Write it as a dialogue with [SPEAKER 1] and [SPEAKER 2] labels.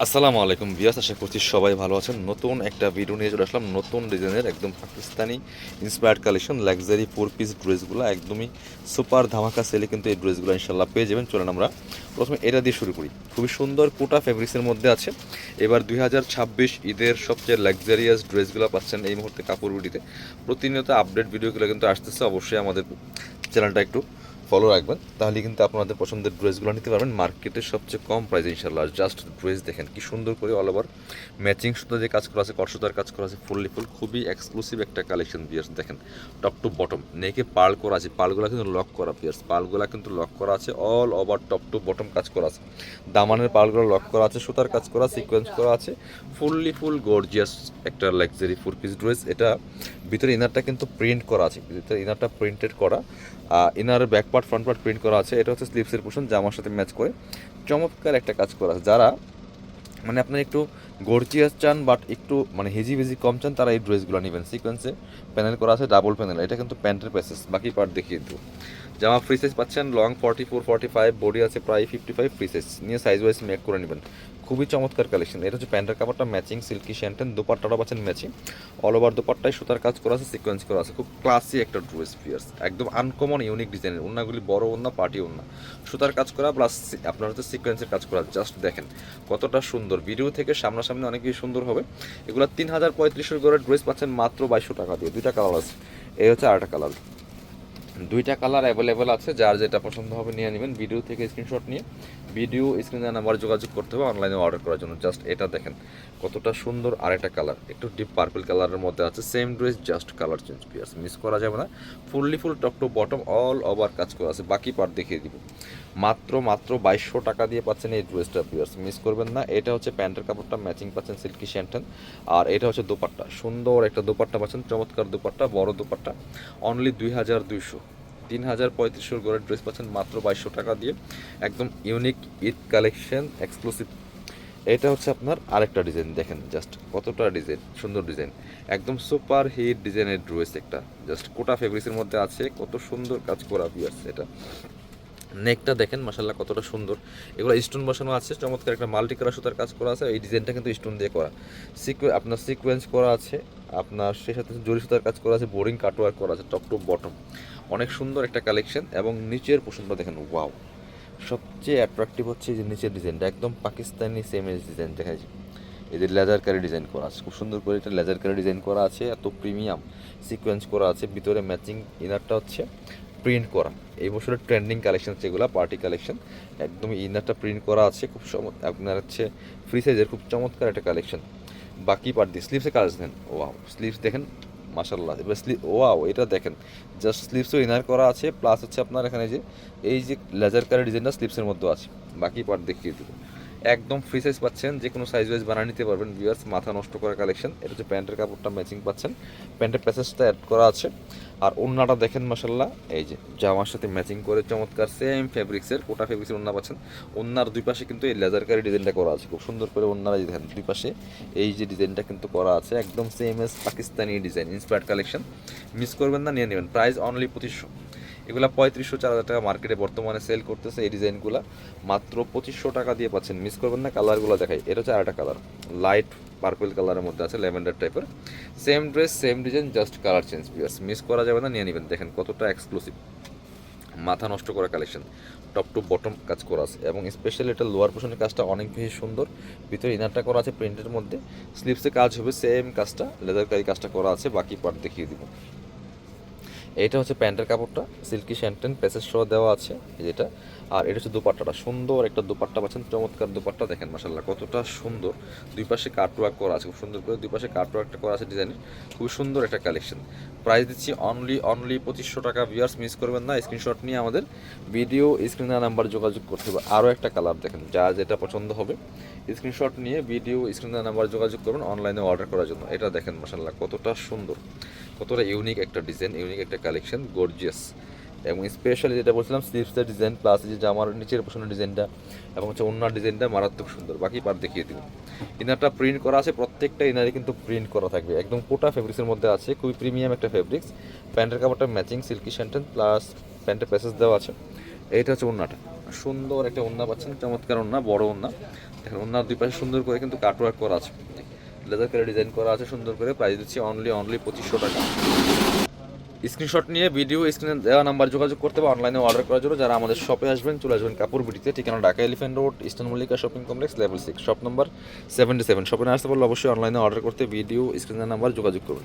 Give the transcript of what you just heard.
[SPEAKER 1] আসসালামু আলাইকুম ভিউয়ার্স, আশা করছি সবাই ভালো আছেন। নতুন একটা ভিডিও নিয়ে চলে আসলাম, নতুন ডিজাইনের একদম Pakistani inspired collection luxury 4 piece ড্রেসগুলো একদমই সুপার ধামাকা সেলে কিন্তু এই ড্রেসগুলো ইনশাল্লাহ পেয়ে যাবেন। চলেন আমরা প্রথমে এটা দিয়ে শুরু করি। খুবই সুন্দর কোটা ফেব্রিক্সের মধ্যে আছে। এবার 2026 ঈদের সবচেয়ে লাক্সারিয়াস ড্রেসগুলো পাচ্ছেন এই মুহূর্তে কাপড় বিডিতে। প্রতিনিয়ত আপডেট ভিডিওগুলো কিন্তু আসতেছে, অবশ্যই আমাদের চ্যানেলটা একটু ফলো রাখবেন, তাহলে কিন্তু আপনাদের পছন্দের ড্রেসগুলো নিতে পারবেন মার্কেটের সবচেয়ে কম প্রাইসে ইনশাল্লাহ। জাস্ট ড্রেস দেখেন কি সুন্দর করে অল ওভার ম্যাচিং সুতো যে কাজ করা আছে, কটসুতার কাজ করা আছে, ফুল খুবই এক্সক্লুসিভ একটা কালেকশন পিয়ার্স। দেখেন টপ টু বটম নেকে পার্ল করা আছে, পার্লগুলো কিন্তু লক করা পিয়ার্স, পার্লগুলো কিন্তু লক করা আছে, all over top to bottom কাজ করা আছে, দামানের পার্লগুলো লক করা আছে, সুতার কাজ করা, সিকোয়েন্স করা আছে, ফুল গর্জিয়াস একটা লাক্সারি 4 পিস ড্রেস। এটা ভিতরে ইনারটা কিন্তু প্রিন্ট করা আছে, ভিতরে ইনারটা প্রিন্টেড করা, inner back part front part print করা আছে। এটা হচ্ছে স্লিভসের পোর্শন, জামার সাথে ম্যাচ করে চমৎকার একটা কাজ করা আছে। যারা মানে আপনার একটু গর্জিয়াস চান বাট একটু মানে হেজি ভেজি কম চান, তারা এই ড্রেসগুলো নেবেন। সিকোয়েন্সে প্যানেল করা আছে, ডাবল প্যানেল, এটা কিন্তু প্যান্টের প্যাসেস। বাকি পার্ট দেখিয়ে দেবো। জামা ফ্রি সাইজ পাচ্ছেন, লং 44 45, বডি আছে প্রায় 55, ফ্রি সাইজ নিয়ে সাইজ ওয়াইজ মেক করে নেবেন। খুবই চমৎকার কালেকশন। এটা হচ্ছে প্যান্টের কাপড়টা ম্যাচিং সিল্কি শ্যান্টেন, দোপাট্টাটা পাচ্ছেন ম্যাচিং, অল ওভার দোপাট্টায় সুতার কাজ করা আছে, সিকোয়েন্স করা আছে। খুব ক্লাসি একটা ড্রেস পিয়ার্স, একদম আনকমন ইউনিক ডিজাইনের। ওড়নাগুলি বড় ওড়না, পার্টি ওড়না, সুতার কাজ করা প্লাস আপনার হচ্ছে সিকোয়েন্সের কাজ করা। জাস্ট দেখেন কতটা সুন্দর, ভিডিও থেকে সামনাসামনি অনেক বেশি সুন্দর হবে। এগুলো 3300 করে ড্রেস পাচ্ছেন মাত্র 2200 টাকা দিয়ে। দুইটা কালার আছে, এই হচ্ছে আরেকটা কালার। দুইটা কালার অ্যাভেলেবেল আছে, যার যেটা পছন্দ হবে নিয়ে নেবেন। ভিডিও থেকে স্ক্রিনশট নিয়ে ভিডিও স্ক্রিনে নাম্বার যোগাযোগ করতে হবে অনলাইনে অর্ডার করার জন্য। জাস্ট এটা দেখেন কতটা সুন্দর। আরেকটা কালার একটু ডিপ পার্পল কালারের মধ্যে আছে, same dress just colour change pieces, miss করা যাবে না। Full top to bottom all over কাজ করা আছে। বাকি পার্ট দেখিয়ে দিব। মাত্র 2200 টাকা দিয়ে পাচ্ছেন এই ড্রেসটা পিয়ার্স, মিস করবেন না। এটা হচ্ছে প্যান্টের কাপড়টা ম্যাচিং পাচ্ছেন সিল্কি শ্যান্টেন, আর এটা হচ্ছে দোপাট্টা, সুন্দর একটা দোপাট্টা পাচ্ছেন, চমৎকার দোপাট্টা, বড় দোপাট্টা, অনলি 2200। 3300 করে ড্রেস পাচ্ছেন মাত্র 2200 টাকা দিয়ে। একদম ইউনিক ঈদ কালেকশন এক্সক্লুসিভ। এটা হচ্ছে আপনার আরেকটা ডিজাইন, দেখেন জাস্ট কতটা ডিজাইন, সুন্দর ডিজাইন, একদম সুপার হিট ডিজাইনের ড্রেস একটা। জাস্ট কোটা ফেব্রিক্সের মধ্যে আছে, কত সুন্দর কাজ করা আছে। এটা নেকটা দেখেন মাশাল্লাহ কতটা সুন্দর। এগুলো স্টোন বসানো আছে, চমৎকার একটা মাল্টি কালার সুতার কাজ করা আছে। এই ডিজাইনটা কিন্তু স্টোন দিয়ে করা, আপনার সিকোয়েন্স করা আছে, আপনার সেই সাথে জরি সুতার কাজ করা আছে, বোরিং কাটওয়ার্ক করা আছে টপ টু বটম। অনেক সুন্দর একটা কালেকশন। এবং নিচের পোর্শনটা দেখেন, ওয়াও, সবচেয়ে অ্যাট্রাকটিভ হচ্ছে যে নিচের ডিজাইনটা একদম পাকিস্তানি সেম ডিজাইন দেখা যায়। এদের লেজার কারি ডিজাইন করা আছে, খুব সুন্দর করে এটা লেজার কারি ডিজাইন করা আছে, এত প্রিমিয়াম সিকোয়েন্স করা আছে। ভিতরে ম্যাচিং ইনারটা হচ্ছে প্রিন্ট করা। এই বছরের ট্রেন্ডিং কালেকশন যেগুলো পার্টি কালেকশন, একদম ইনারটা প্রিন্ট করা আছে, খুব আপনার হচ্ছে ফ্রি সাইজের খুব চমৎকার একটা কালেকশন। বাকি পার্ট দিয়ে স্লিভসে কাজ দেখেন, ওয়াও, স্লিভস দেখেন মাশাল্লাহ। এবার ওয়াও, এটা দেখেন জাস্ট স্লিভসও ইনার করা আছে, প্লাস হচ্ছে আপনার এখানে যে এই যে লেজার কারি ডিজাইনটা স্লিভসের মধ্যে আছে। বাকি পার্ট দেখিয়ে দেবো। একদম ফ্রি সাইজ পাচ্ছেন, যে কোনো সাইজ ওয়াইজ বানিয়ে নিতে পারবেন ভিউয়ার্স, মাথা নষ্ট করা কালেকশন। এটা হচ্ছে প্যান্টের কাপড়টা ম্যাচিং পাচ্ছেন, প্যান্টের প্যাসেজটা অ্যাড করা আছে। আর ওড়নাটা দেখেন মাশাল্লাহ, এই যে জামার সাথে ম্যাচিং করে চমৎকার সেম ফেব্রিক্সের কোটা ফেব্রিক্সের ওড়না পাচ্ছেন। ওড়নার দুই পাশে কিন্তু এই লেজার কারি ডিজাইনটা করা আছে, খুব সুন্দর করে ওড়নারা দেখেন দুই পাশে এই যে ডিজাইনটা কিন্তু করা আছে, একদম same S Pakistani design inspired collection. Miss করবেন না, নিয়ে নেবেন। Price only 2500। এগুলো 3500 4000 টাকা মার্কেটে বর্তমানে সেল করতেছে। এই ডিজাইনগুলো মাত্র 2500 টাকা দিয়ে পাচ্ছেন, মিস করবেন না। কালারগুলো দেখাই, এটা হচ্ছে আরেকটা কালার, লাইট পার্পল কালারের মধ্যে আছে, ল্যাভেন্ডার টাইপের। Same dress same design, just colour change pieces, miss করা যাবে না, নিয়ে নেবেন। দেখেন কতটা এক্সক্লুসিভ, মাথা নষ্ট করা কালেকশন, টপ টু বটম কাজ করা আছে। এবং স্পেশালি এটা লোয়ার পোর্শনের কাজটা অনেক বেশি সুন্দর, ভিতরে ইনারটা করা আছে প্রিন্টের মধ্যে, স্লিভসে কাজ হবে সেম কাজটা, লেদার কারি কাজটা করা আছে। বাকি পার্ট দেখিয়ে দিব। এইটা হচ্ছে প্যান্টের কাপড়টা, সিল্কি শ্যান্টেন প্যাসেজ সহ দেওয়া আছে যেটা। আর এটা হচ্ছে দুপাট্টাটা, সুন্দর একটা দুপাট্টা পাচ্ছেন, চমৎকার দুপাট্টা দেখেন মাশাল্লাহ কতটা সুন্দর। দুই পাশে কাটওয়ার্ক করা আছে খুব সুন্দর করে, দুই পাশে কাটওয়ার্কটা করা আছে ডিজাইনের, খুবই সুন্দর একটা কালেকশন। প্রাইস দিচ্ছি অনলি 2500 টাকা। ভিউয়ার্স মিস করবেন না, স্ক্রিনশট নিয়ে আমাদের ভিডিও স্ক্রিনে নাম্বার যোগাযোগ করতে হবে। আরও একটা কালার দেখেন, যার যেটা পছন্দ হবে স্ক্রিনশট নিয়ে ভিডিও স্ক্রিনে নাম্বার যোগাযোগ করবেন অনলাইনে অর্ডার করার জন্য। এটা দেখেন মাশাল্লাহ কতটা সুন্দর, কতটা ইউনিক একটা ডিজাইন, ইউনিক একটা কালেকশন, গর্জিয়াস। এবং স্পেশালি যেটা বলছিলাম স্লিভসের ডিজাইন প্লাস যে আমার নিচের পোষণের ডিজাইনটা এবং হচ্ছে ওনার ডিজাইনটা মারাত্মক সুন্দর। বাকি পার্ট দেখিয়ে দিব। ইনারটা প্রিন্ট করা আছে, প্রত্যেকটা ইনারে কিন্তু প্রিন্ট করা থাকবে, একদম কোটা ফেব্রিক্সের মধ্যে আছে, খুবই প্রিমিয়াম একটা ফেব্রিক্স। প্যান্টের কাপড়টা ম্যাচিং সিল্কি শ্যান্টেন প্লাস প্যান্টের প্যাসেজ দেওয়া আছে। এইটা হচ্ছে ওড়নাটা, সুন্দর একটা ওড়না পাচ্ছেন, চমৎকার ওড়না, বড় ওড়না। দেখেন ওড়নার দুই পাশে সুন্দর করে কিন্তু কাটওয়ার্ক করা আছে, লেজার কালার ডিজাইন করা আছে সুন্দর করে। প্রাইস দিচ্ছি অনলি 2500 টাকা। স্ক্রিনশট নিয়ে ভিডিও স্ক্রিনে দেওয়া নাম্বার যোগাযোগ করতে হবে অনলাইনে অর্ডার করার জন্য। যারা আমাদের শপে আসবেন চলে আসবেন কাপড় বিটিতে, ঠিকানা Dhaka elephant road, eastern Mallika shopping complex, level 6, shop number 77। শপে না আসতে পারলে অবশ্যই অনলাইনে অর্ডার করতে ভিডিও স্ক্রিনের নাম্বার যোগাযোগ করুন।